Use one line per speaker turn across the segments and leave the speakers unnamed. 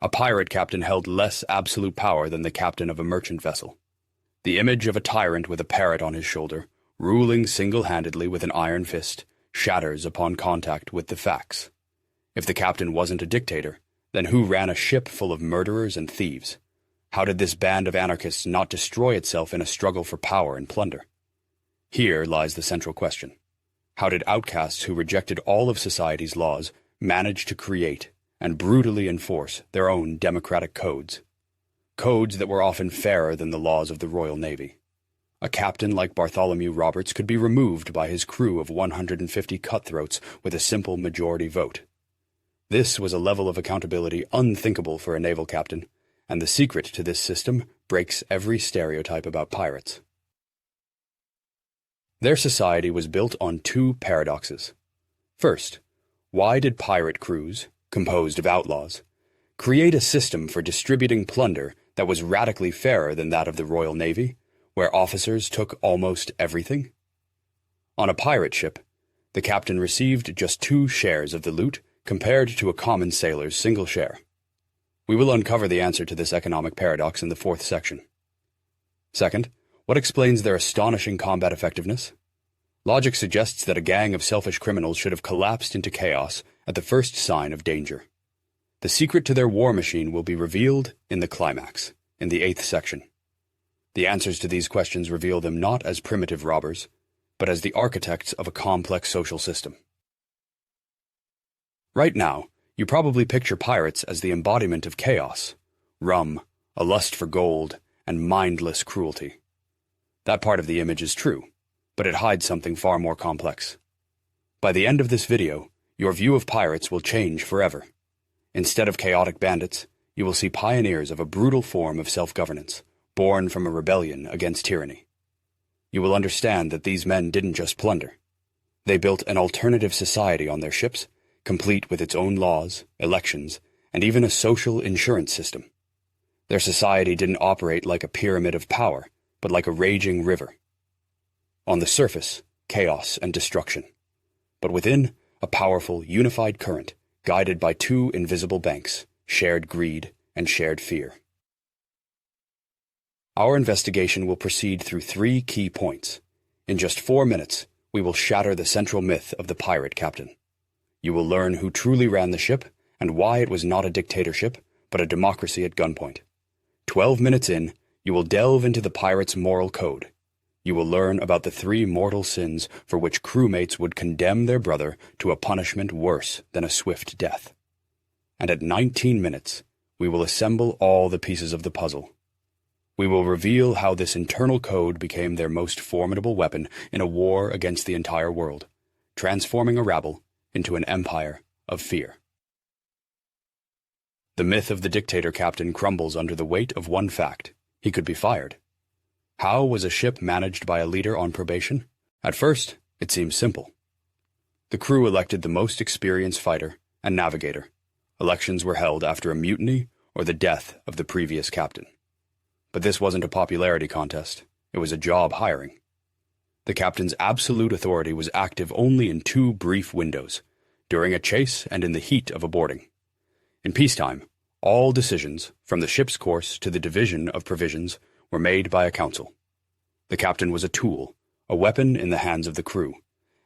A pirate captain held less absolute power than the captain of a merchant vessel. The image of a tyrant with a parrot on his shoulder, ruling single-handedly with an iron fist, shatters upon contact with the facts. If the captain wasn't a dictator, then who ran a ship full of murderers and thieves? How did this band of anarchists not destroy itself in a struggle for power and plunder? Here lies the central question. How did outcasts who rejected all of society's laws manage to create and brutally enforce their own democratic codes? Codes that were often fairer than the laws of the Royal Navy. A captain like Bartholomew Roberts could be removed by his crew of 150 cutthroats with a simple majority vote. This was a level of accountability unthinkable for a naval captain, and the secret to this system breaks every stereotype about pirates. Their society was built on two paradoxes. First, why did pirate crews, composed of outlaws, create a system for distributing plunder that was radically fairer than that of the Royal Navy, where officers took almost everything? On a pirate ship, the captain received just 2 shares of the loot compared to a common sailor's single share. We will uncover the answer to this economic paradox in the 4th section. Second, what explains their astonishing combat effectiveness? Logic suggests that a gang of selfish criminals should have collapsed into chaos at the first sign of danger. The secret to their war machine will be revealed in the climax, in the 8th section. The answers to these questions reveal them not as primitive robbers, but as the architects of a complex social system. Right now, you probably picture pirates as the embodiment of chaos, rum, a lust for gold, and mindless cruelty. That part of the image is true, but it hides something far more complex. By the end of this video, your view of pirates will change forever. Instead of chaotic bandits, you will see pioneers of a brutal form of self-governance, born from a rebellion against tyranny. You will understand that these men didn't just plunder. They built an alternative society on their ships, complete with its own laws, elections, and even a social insurance system. Their society didn't operate like a pyramid of power, but like a raging river. On the surface, chaos and destruction. But within, a powerful, unified current, guided by 2 invisible banks, shared greed and shared fear. Our investigation will proceed through 3 key points. In just 4 minutes, we will shatter the central myth of the pirate captain. You will learn who truly ran the ship and why it was not a dictatorship, but a democracy at gunpoint. 12 minutes in, you will delve into the pirate's moral code. You will learn about the 3 mortal sins for which crewmates would condemn their brother to a punishment worse than a swift death. And at 19 minutes, we will assemble all the pieces of the puzzle. We will reveal how this internal code became their most formidable weapon in a war against the entire world, transforming a rabble into an empire of fear. The myth of the dictator captain crumbles under the weight of one fact: he could be fired. How was a ship managed by a leader on probation? At first, it seems simple. The crew elected the most experienced fighter and navigator. Elections were held after a mutiny or the death of the previous captain. But this wasn't a popularity contest. It was a job hiring. The captain's absolute authority was active only in 2 brief windows, during a chase and in the heat of a boarding. In peacetime, all decisions, from the ship's course to the division of provisions, were made by a council. The captain was a tool, a weapon in the hands of the crew,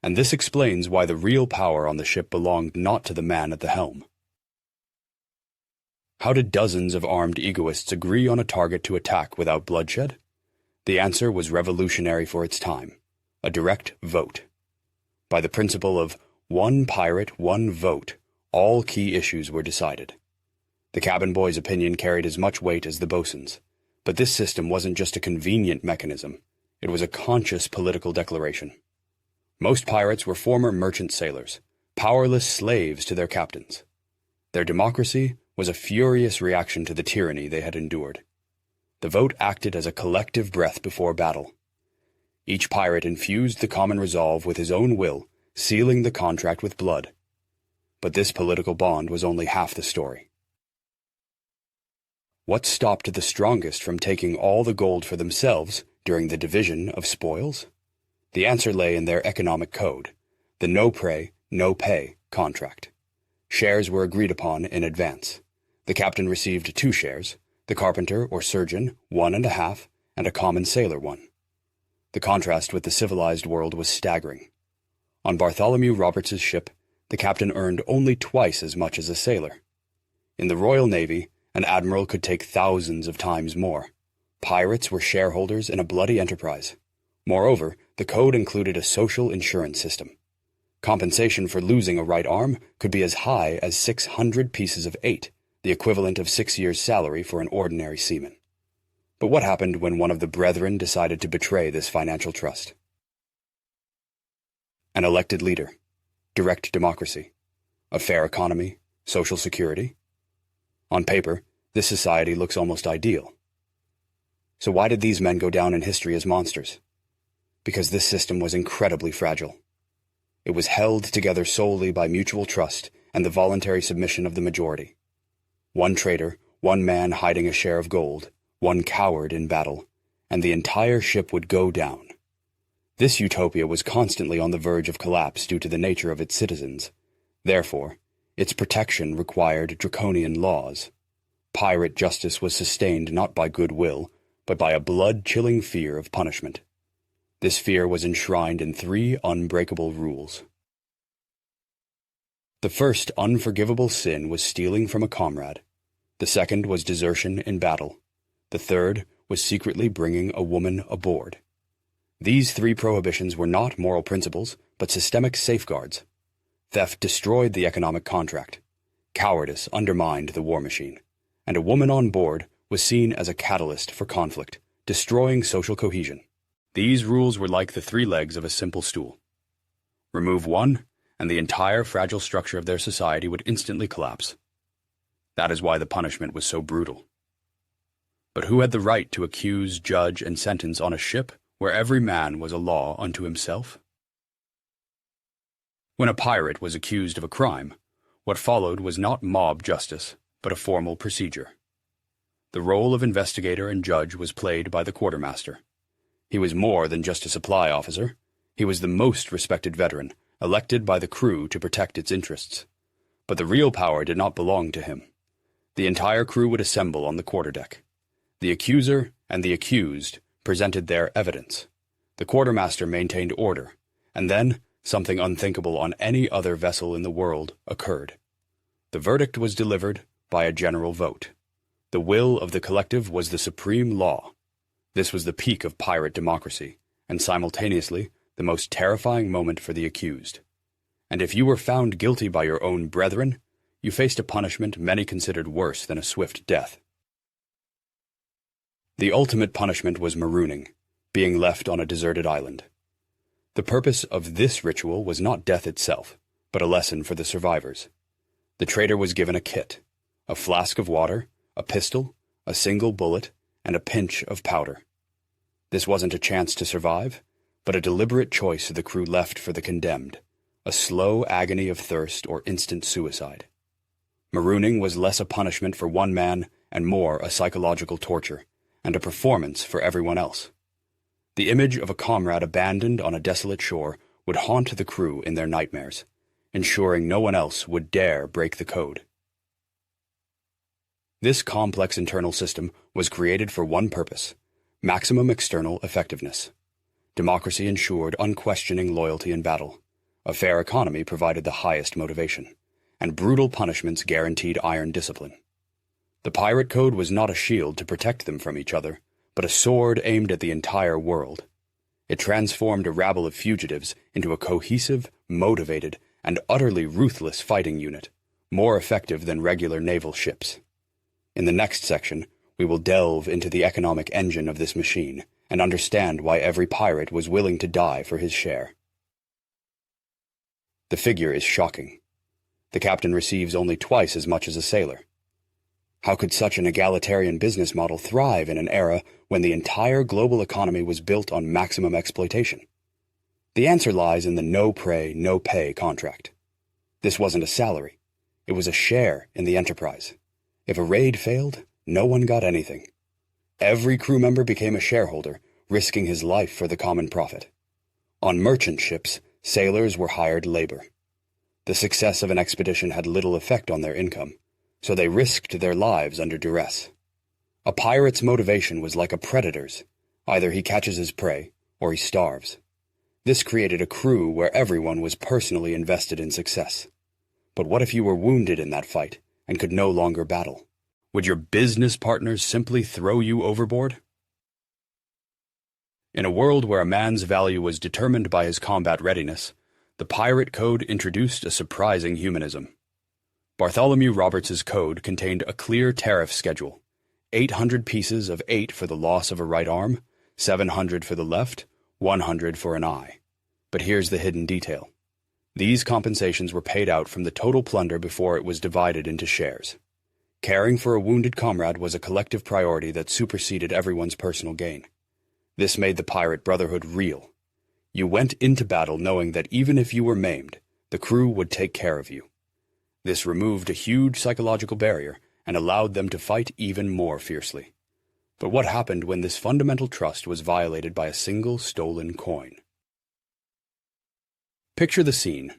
and this explains why the real power on the ship belonged not to the man at the helm. How did dozens of armed egoists agree on a target to attack without bloodshed? The answer was revolutionary for its time: a direct vote. By the principle of 1 pirate, 1 vote, all key issues were decided. The cabin boy's opinion carried as much weight as the boatswain's. But this system wasn't just a convenient mechanism. It was a conscious political declaration. Most pirates were former merchant sailors, powerless slaves to their captains. Their democracy was a furious reaction to the tyranny they had endured. The vote acted as a collective breath before battle. Each pirate infused the common resolve with his own will, sealing the contract with blood. But this political bond was only half the story. What stopped the strongest from taking all the gold for themselves during the division of spoils? The answer lay in their economic code, the no prey, no pay contract. Shares were agreed upon in advance. The captain received 2 shares, the carpenter or surgeon 1.5, and a common sailor 1. The contrast with the civilized world was staggering. On Bartholomew Roberts's ship, the captain earned only twice as much as a sailor. In the Royal Navy, an admiral could take thousands of times more. Pirates were shareholders in a bloody enterprise. Moreover, the code included a social insurance system. Compensation for losing a right arm could be as high as 600 pieces of 8, the equivalent of 6 years' salary for an ordinary seaman. But what happened when one of the brethren decided to betray this financial trust? An elected leader, direct democracy, a fair economy, social security. On paper, this society looks almost ideal. So why did these men go down in history as monsters? Because this system was incredibly fragile. It was held together solely by mutual trust and the voluntary submission of the majority. One traitor, one man hiding a share of gold, one coward in battle, and the entire ship would go down. This utopia was constantly on the verge of collapse due to the nature of its citizens. Therefore, its protection required draconian laws. Pirate justice was sustained not by goodwill, but by a blood-chilling fear of punishment. This fear was enshrined in 3 unbreakable rules. The first unforgivable sin was stealing from a comrade. The second was desertion in battle. The third was secretly bringing a woman aboard. These 3 prohibitions were not moral principles, but systemic safeguards. Theft destroyed the economic contract. Cowardice undermined the war machine. And a woman on board was seen as a catalyst for conflict, destroying social cohesion. These rules were like the 3 legs of a simple stool. Remove one, and the entire fragile structure of their society would instantly collapse. That is why the punishment was so brutal. But who had the right to accuse, judge, and sentence on a ship where every man was a law unto himself? When a pirate was accused of a crime, what followed was not mob justice, but a formal procedure. The role of investigator and judge was played by the quartermaster. He was more than just a supply officer. He was the most respected veteran, elected by the crew to protect its interests. But the real power did not belong to him. The entire crew would assemble on the quarterdeck. The accuser and the accused presented their evidence. The quartermaster maintained order, and then something unthinkable on any other vessel in the world occurred. The verdict was delivered by a general vote. The will of the collective was the supreme law. This was the peak of pirate democracy, and simultaneously the most terrifying moment for the accused. And if you were found guilty by your own brethren, you faced a punishment many considered worse than a swift death. The ultimate punishment was marooning, being left on a deserted island. The purpose of this ritual was not death itself, but a lesson for the survivors. The traitor was given a kit, a flask of water, a pistol, a single bullet, and a pinch of powder. This wasn't a chance to survive, but a deliberate choice the crew left for the condemned, a slow agony of thirst or instant suicide. Marooning was less a punishment for one man and more a psychological torture, and a performance for everyone else. The image of a comrade abandoned on a desolate shore would haunt the crew in their nightmares, ensuring no one else would dare break the code. This complex internal system was created for one purpose: maximum external effectiveness. Democracy ensured unquestioning loyalty in battle. A fair economy provided the highest motivation, and brutal punishments guaranteed iron discipline. The pirate code was not a shield to protect them from each other, but a sword aimed at the entire world. It transformed a rabble of fugitives into a cohesive, motivated, and utterly ruthless fighting unit, more effective than regular naval ships. In the next section, we will delve into the economic engine of this machine and understand why every pirate was willing to die for his share. The figure is shocking. The captain receives only twice as much as a sailor. How could such an egalitarian business model thrive in an era when the entire global economy was built on maximum exploitation? The answer lies in the no-prey, no-pay contract. This wasn't a salary. It was a share in the enterprise. If a raid failed, no one got anything. Every crew member became a shareholder, risking his life for the common profit. On merchant ships, sailors were hired labor. The success of an expedition had little effect on their income, so they risked their lives under duress. A pirate's motivation was like a predator's. Either he catches his prey, or he starves. This created a crew where everyone was personally invested in success. But what if you were wounded in that fight and could no longer battle? Would your business partners simply throw you overboard? In a world where a man's value was determined by his combat readiness, the pirate code introduced a surprising humanism. Bartholomew Roberts's code contained a clear tariff schedule: 800 pieces of 8 for the loss of a right arm, 700 for the left, 100 for an eye. But here's the hidden detail. These compensations were paid out from the total plunder before it was divided into shares. Caring for a wounded comrade was a collective priority that superseded everyone's personal gain. This made the pirate brotherhood real. You went into battle knowing that even if you were maimed, the crew would take care of you. This removed a huge psychological barrier and allowed them to fight even more fiercely. But what happened when this fundamental trust was violated by a single stolen coin? Picture the scene.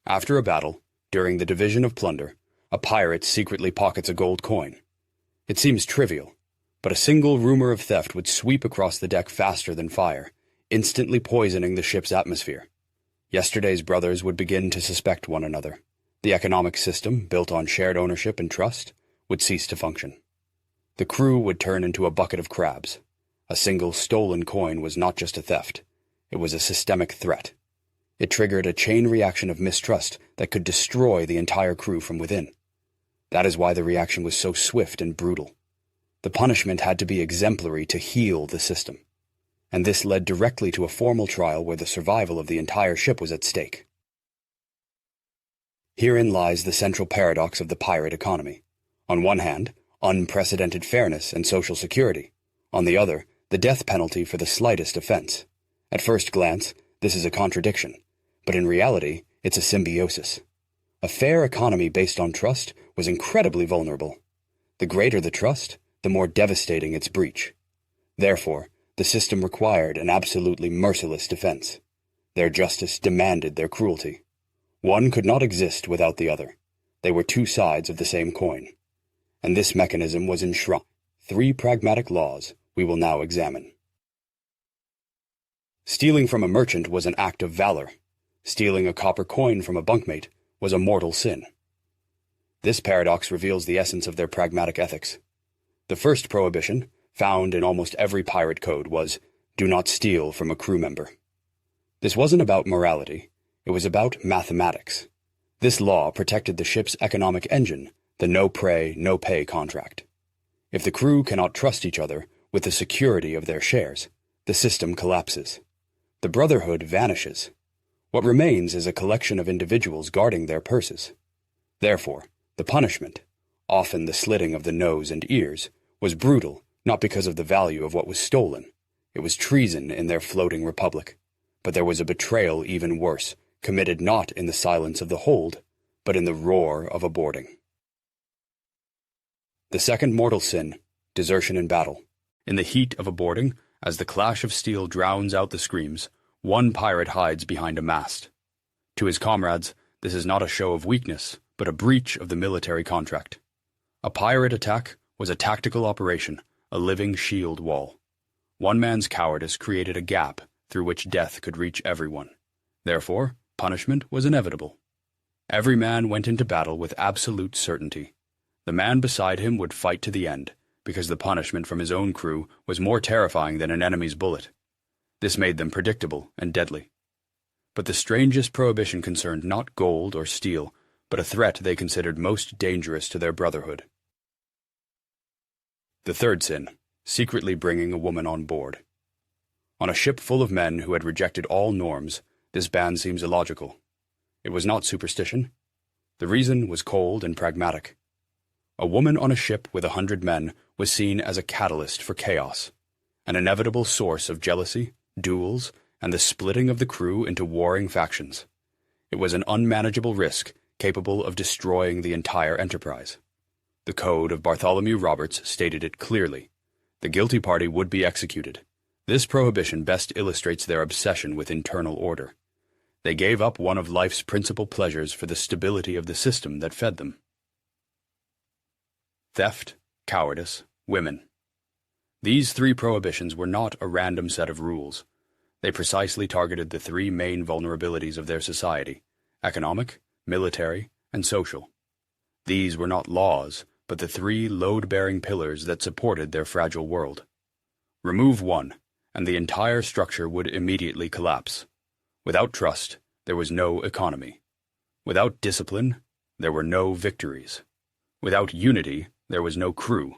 After a battle, during the division of plunder, a pirate secretly pockets a gold coin. It seems trivial, but a single rumor of theft would sweep across the deck faster than fire, instantly poisoning the ship's atmosphere. Yesterday's brothers would begin to suspect one another. The economic system, built on shared ownership and trust, would cease to function. The crew would turn into a bucket of crabs. A single stolen coin was not just a theft. It was a systemic threat. It triggered a chain reaction of mistrust that could destroy the entire crew from within. That is why the reaction was so swift and brutal. The punishment had to be exemplary to heal the system. And this led directly to a formal trial where the survival of the entire ship was at stake. Herein lies the central paradox of the pirate economy. On one hand, unprecedented fairness and social security. On the other, the death penalty for the slightest offense. At first glance, this is a contradiction, but in reality, it's a symbiosis. A fair economy based on trust was incredibly vulnerable. The greater the trust, the more devastating its breach. Therefore, the system required an absolutely merciless defense. Their justice demanded their cruelty. One could not exist without the other. They were two sides of the same coin. And this mechanism was enshrined. 3 pragmatic laws we will now examine. Stealing from a merchant was an act of valor. Stealing a copper coin from a bunkmate was a mortal sin. This paradox reveals the essence of their pragmatic ethics. The first prohibition, found in almost every pirate code, was, "Do not steal from a crew member." This wasn't about morality, it was about mathematics. This law protected the ship's economic engine, the no-prey, no-pay contract. If the crew cannot trust each other with the security of their shares, the system collapses. The brotherhood vanishes. What remains is a collection of individuals guarding their purses. Therefore, the punishment, often the slitting of the nose and ears, was brutal not because of the value of what was stolen. It was treason in their floating republic. But there was a betrayal even worse, committed not in the silence of the hold, but in the roar of a boarding. The second mortal sin, desertion in battle. In the heat of a boarding, as the clash of steel drowns out the screams, one pirate hides behind a mast. To his comrades, this is not a show of weakness, but a breach of the military contract. A pirate attack was a tactical operation, a living shield wall. One man's cowardice created a gap through which death could reach everyone. Therefore, punishment was inevitable. Every man went into battle with absolute certainty. The man beside him would fight to the end, because the punishment from his own crew was more terrifying than an enemy's bullet. This made them predictable and deadly. But the strangest prohibition concerned not gold or steel, but a threat they considered most dangerous to their brotherhood. The third sin, secretly bringing a woman on board. On a ship full of men who had rejected all norms, this ban seems illogical. It was not superstition. The reason was cold and pragmatic. A woman on a ship with 100 men was seen as a catalyst for chaos, an inevitable source of jealousy, duels, and the splitting of the crew into warring factions. It was an unmanageable risk capable of destroying the entire enterprise. The code of Bartholomew Roberts stated it clearly. The guilty party would be executed. This prohibition best illustrates their obsession with internal order. They gave up one of life's principal pleasures for the stability of the system that fed them. theft, cowardice, women. These three prohibitions were not a random set of rules. They precisely targeted the three main vulnerabilities of their society: economic, military, and social. These were not laws, but the three load-bearing pillars that supported their fragile world. Remove one, and the entire structure would immediately collapse. Without trust, there was no economy. Without discipline, there were no victories. Without unity, there was no crew.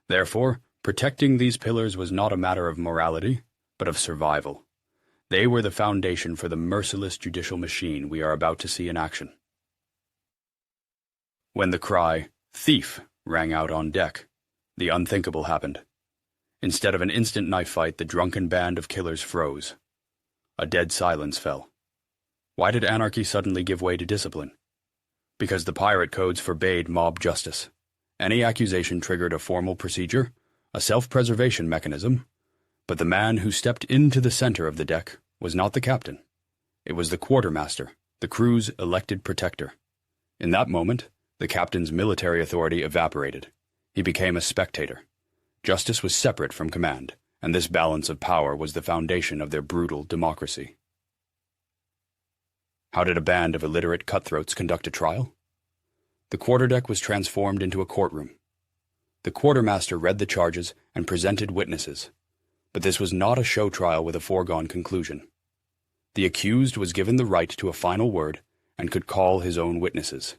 Therefore, protecting these pillars was not a matter of morality, but of survival. They were the foundation for the merciless judicial machine we are about to see in action. When the cry, "Thief!" rang out on deck, the unthinkable happened. Instead of an instant knife fight, the drunken band of killers froze. A dead silence fell. Why did anarchy suddenly give way to discipline? Because the pirate codes forbade mob justice. Any accusation triggered a formal procedure, a self-preservation mechanism, but the man who stepped into the center of the deck was not the captain. It was the quartermaster, the crew's elected protector. In that moment, the captain's military authority evaporated. He became a spectator. Justice was separate from command, and this balance of power was the foundation of their brutal democracy. How did a band of illiterate cutthroats conduct a trial? The quarterdeck was transformed into a courtroom. The quartermaster read the charges and presented witnesses, but this was not a show trial with a foregone conclusion. The accused was given the right to a final word and could call his own witnesses.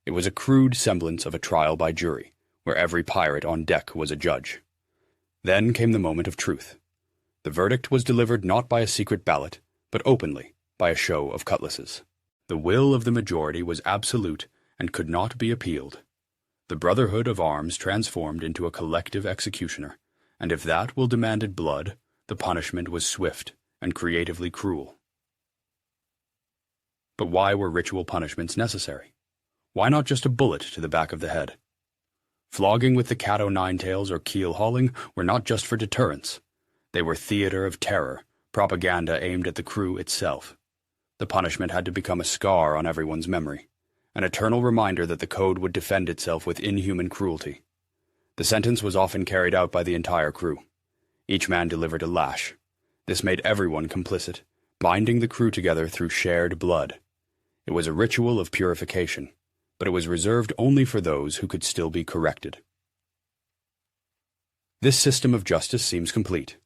It was a crude semblance of a trial by jury, where every pirate on deck was a judge. Then came the moment of truth. The verdict was delivered not by a secret ballot, but openly, by a show of cutlasses. The will of the majority was absolute and could not be appealed. The Brotherhood of Arms transformed into a collective executioner, and if that will demanded blood, the punishment was swift and creatively cruel. But why were ritual punishments necessary? Why not just a bullet to the back of the head? Flogging with the cat-o'-nine-tails or keel-hauling were not just for deterrence. They were theater of terror, propaganda aimed at the crew itself. The punishment had to become a scar on everyone's memory, an eternal reminder that the code would defend itself with inhuman cruelty. The sentence was often carried out by the entire crew. Each man delivered a lash. This made everyone complicit, binding the crew together through shared blood. It was a ritual of purification, but it was reserved only for those who could still be corrected. This system of justice seems complete.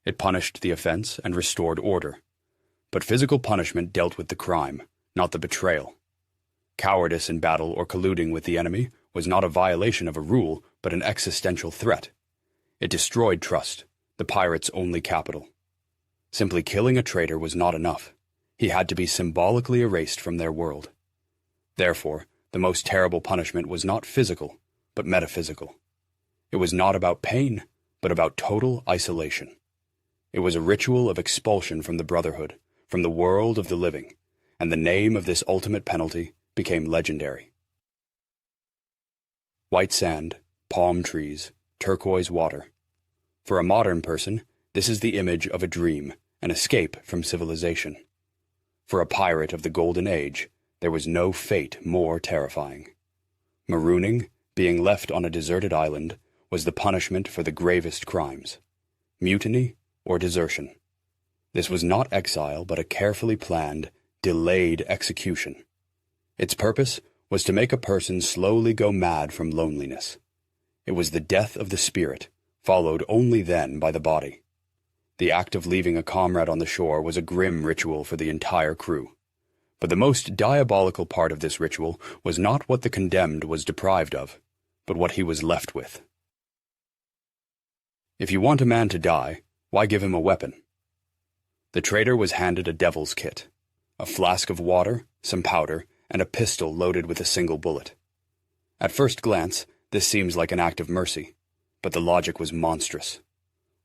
It punished the offense and restored order. But physical punishment dealt with the crime, not the betrayal. Cowardice in battle or colluding with the enemy was not a violation of a rule, but an existential threat. It destroyed trust, the pirates' only capital. Simply killing a traitor was not enough. He had to be symbolically erased from their world. Therefore, the most terrible punishment was not physical, but metaphysical. It was not about pain, but about total isolation. It was a ritual of expulsion from the Brotherhood, from the world of the living, and the name of this ultimate penalty became legendary. White sand, palm trees, turquoise water. For a modern person, this is the image of a dream, an escape from civilization. For a pirate of the Golden Age, there was no fate more terrifying. Marooning, being left on a deserted island, was the punishment for the gravest crimes: mutiny or desertion. This was not exile, but a carefully planned, delayed execution. Its purpose was to make a person slowly go mad from loneliness. It was the death of the spirit, followed only then by the body. The act of leaving a comrade on the shore was a grim ritual for the entire crew. But the most diabolical part of this ritual was not what the condemned was deprived of, but what he was left with. If you want a man to die, why give him a weapon? The traitor was handed a devil's kit: a flask of water, some powder, and a pistol loaded with a single bullet. At first glance, this seems like an act of mercy, but the logic was monstrous.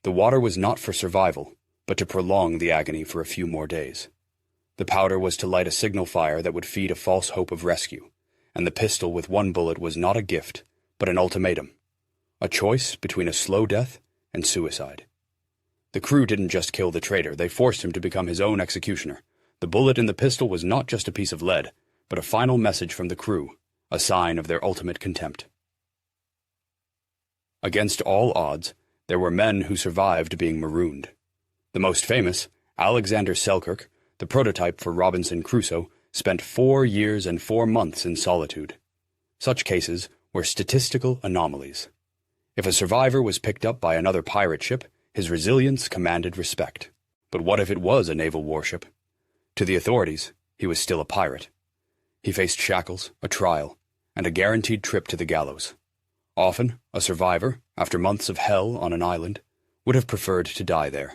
The water was not for survival, but to prolong the agony for a few more days. The powder was to light a signal fire that would feed a false hope of rescue, and the pistol with one bullet was not a gift, but an ultimatum, a choice between a slow death and suicide. The crew didn't just kill the traitor, they forced him to become his own executioner. The bullet in the pistol was not just a piece of lead, but a final message from the crew, a sign of their ultimate contempt. Against all odds, there were men who survived being marooned. The most famous, Alexander Selkirk, the prototype for Robinson Crusoe, spent 4 years and 4 months in solitude. Such cases were statistical anomalies. If a survivor was picked up by another pirate ship, his resilience commanded respect. But what if it was a naval warship? To the authorities, he was still a pirate. He faced shackles, a trial, and a guaranteed trip to the gallows. Often, a survivor, after months of hell on an island, would have preferred to die there.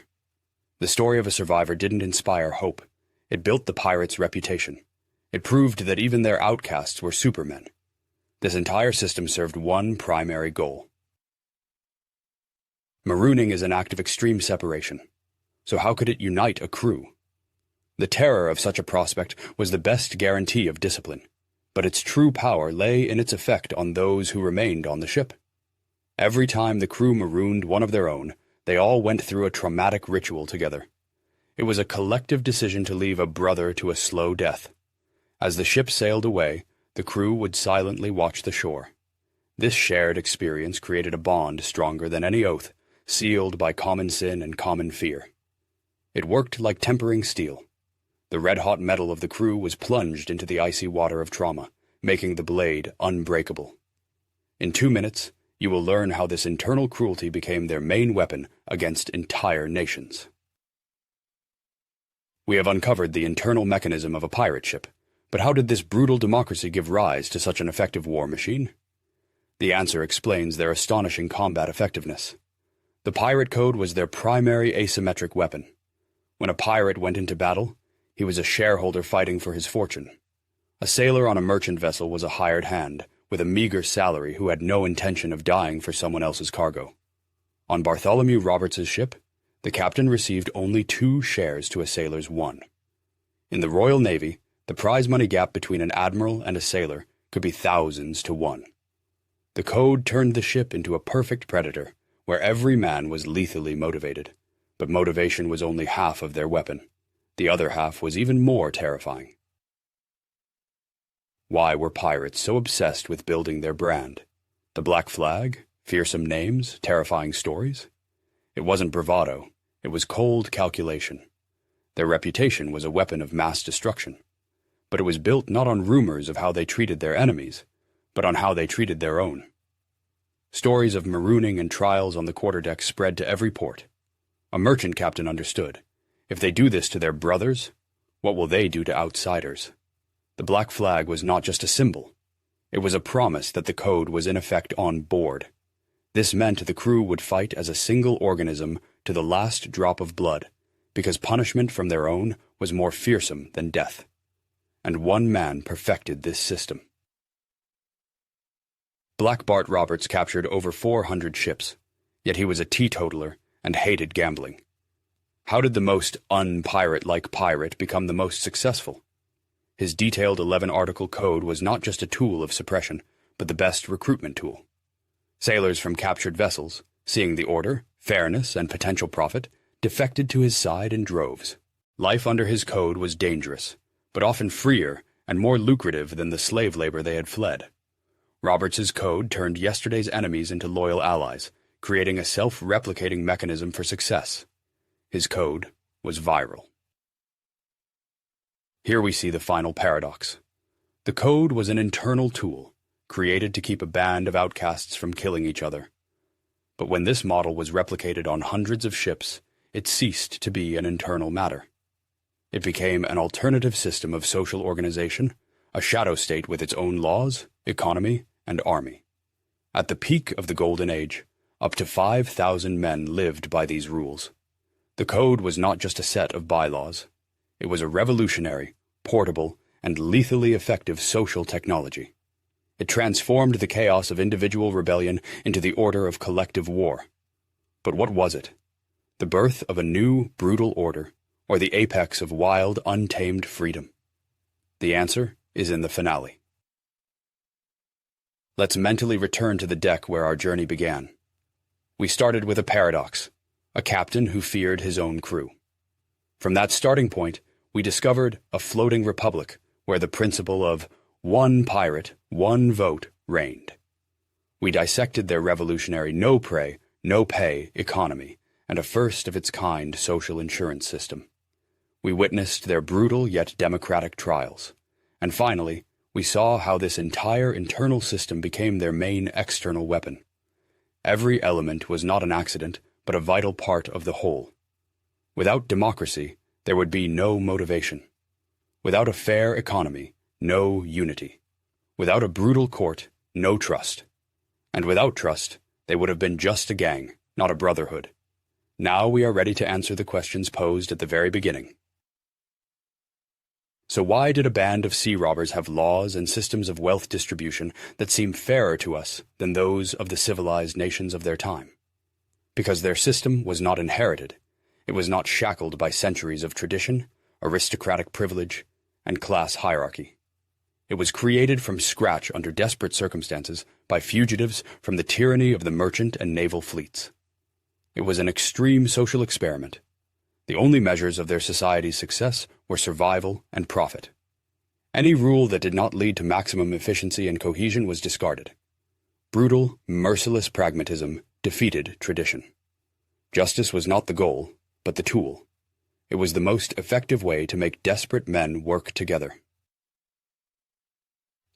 The story of a survivor didn't inspire hope. It built the pirates' reputation. It proved that even their outcasts were supermen. This entire system served one primary goal. Marooning is an act of extreme separation. So how could it unite a crew? The terror of such a prospect was the best guarantee of discipline, but its true power lay in its effect on those who remained on the ship. Every time the crew marooned one of their own, they all went through a traumatic ritual together. It was a collective decision to leave a brother to a slow death. As the ship sailed away, the crew would silently watch the shore. This shared experience created a bond stronger than any oath, sealed by common sin and common fear. It worked like tempering steel. The red-hot metal of the crew was plunged into the icy water of trauma, making the blade unbreakable. In 2 minutes, you will learn how this internal cruelty became their main weapon against entire nations. We have uncovered the internal mechanism of a pirate ship, but how did this brutal democracy give rise to such an effective war machine? The answer explains their astonishing combat effectiveness. The pirate code was their primary asymmetric weapon. When a pirate went into battle, he was a shareholder fighting for his fortune. A sailor on a merchant vessel was a hired hand, with a meager salary who had no intention of dying for someone else's cargo. On Bartholomew Roberts's ship, the captain received only 2 shares to a sailor's 1. In the Royal Navy, the prize money gap between an admiral and a sailor could be thousands to 1. The code turned the ship into a perfect predator, where every man was lethally motivated, but motivation was only half of their weapon. The other half was even more terrifying. Why were pirates so obsessed with building their brand? The black flag? Fearsome names? Terrifying stories? It wasn't bravado. It was cold calculation. Their reputation was a weapon of mass destruction. But it was built not on rumors of how they treated their enemies, but on how they treated their own. Stories of marooning and trials on the quarterdeck spread to every port. A merchant captain understood. If they do this to their brothers, what will they do to outsiders? The black flag was not just a symbol. It was a promise that the code was in effect on board. This meant the crew would fight as a single organism to the last drop of blood, because punishment from their own was more fearsome than death. And one man perfected this system. Black Bart Roberts captured over 400 ships, yet he was a teetotaler and hated gambling. How did the most un-pirate-like pirate become the most successful? His detailed 11-article code was not just a tool of suppression, but the best recruitment tool. Sailors from captured vessels, seeing the order, fairness, and potential profit, defected to his side in droves. Life under his code was dangerous, but often freer and more lucrative than the slave labor they had fled. Roberts's code turned yesterday's enemies into loyal allies, creating a self-replicating mechanism for success. His code was viral. Here we see the final paradox. The code was an internal tool, created to keep a band of outcasts from killing each other. But when this model was replicated on hundreds of ships, it ceased to be an internal matter. It became an alternative system of social organization, a shadow state with its own laws, economy, and army. At the peak of the Golden Age, up to 5,000 men lived by these rules. The code was not just a set of bylaws. It was a revolutionary, portable, and lethally effective social technology. It transformed the chaos of individual rebellion into the order of collective war. But what was it? The birth of a new, brutal order, or the apex of wild, untamed freedom? The answer is in the finale. Let's mentally return to the deck where our journey began. We started with a paradox, a captain who feared his own crew. From that starting point, we discovered a floating republic where the principle of one pirate, one vote reigned. We dissected their revolutionary no-prey, no-pay economy and a first-of-its-kind social insurance system. We witnessed their brutal yet democratic trials. And finally, we saw how this entire internal system became their main external weapon. Every element was not an accident, but a vital part of the whole. Without democracy, there would be no motivation. Without a fair economy, no unity. Without a brutal court, no trust. And without trust, they would have been just a gang, not a brotherhood. Now we are ready to answer the questions posed at the very beginning. So why did a band of sea robbers have laws and systems of wealth distribution that seem fairer to us than those of the civilized nations of their time? Because their system was not inherited. It was not shackled by centuries of tradition, aristocratic privilege, and class hierarchy. It was created from scratch under desperate circumstances by fugitives from the tyranny of the merchant and naval fleets. It was an extreme social experiment. The only measures of their society's success were survival and profit. Any rule that did not lead to maximum efficiency and cohesion was discarded. Brutal, merciless pragmatism defeated tradition. Justice was not the goal, but the tool. It was the most effective way to make desperate men work together.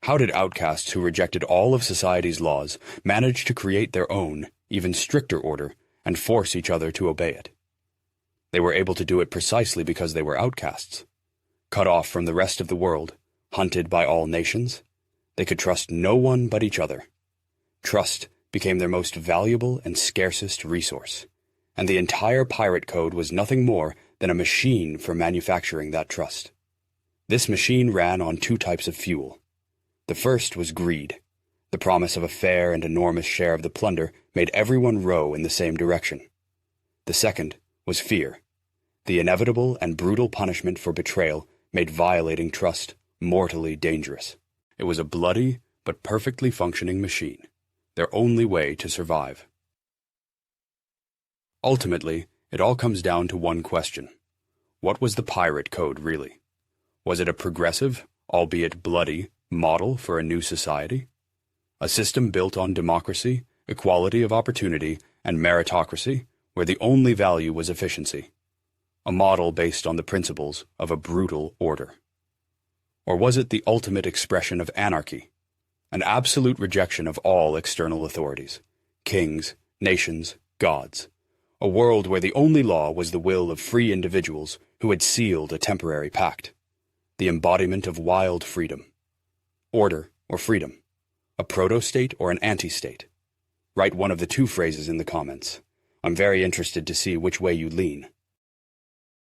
How did outcasts who rejected all of society's laws manage to create their own, even stricter order and force each other to obey it? They were able to do it precisely because they were outcasts. Cut off from the rest of the world, hunted by all nations, they could trust no one but each other. Trust became their most valuable and scarcest resource, and the entire pirate code was nothing more than a machine for manufacturing that trust. This machine ran on two types of fuel. The first was greed. The promise of a fair and enormous share of the plunder made everyone row in the same direction. The second was fear. The inevitable and brutal punishment for betrayal made violating trust mortally dangerous. It was a bloody but perfectly functioning machine, their only way to survive. Ultimately, it all comes down to one question. What was the pirate code really? Was it a progressive, albeit bloody, model for a new society? A system built on democracy, equality of opportunity, and meritocracy, where the only value was efficiency. A model based on the principles of a brutal order. Or was it the ultimate expression of anarchy? An absolute rejection of all external authorities, kings, nations, gods. A world where the only law was the will of free individuals who had sealed a temporary pact. The embodiment of wild freedom. Order or freedom. A proto-state or an anti-state. Write one of the two phrases in the comments. I'm very interested to see which way you lean.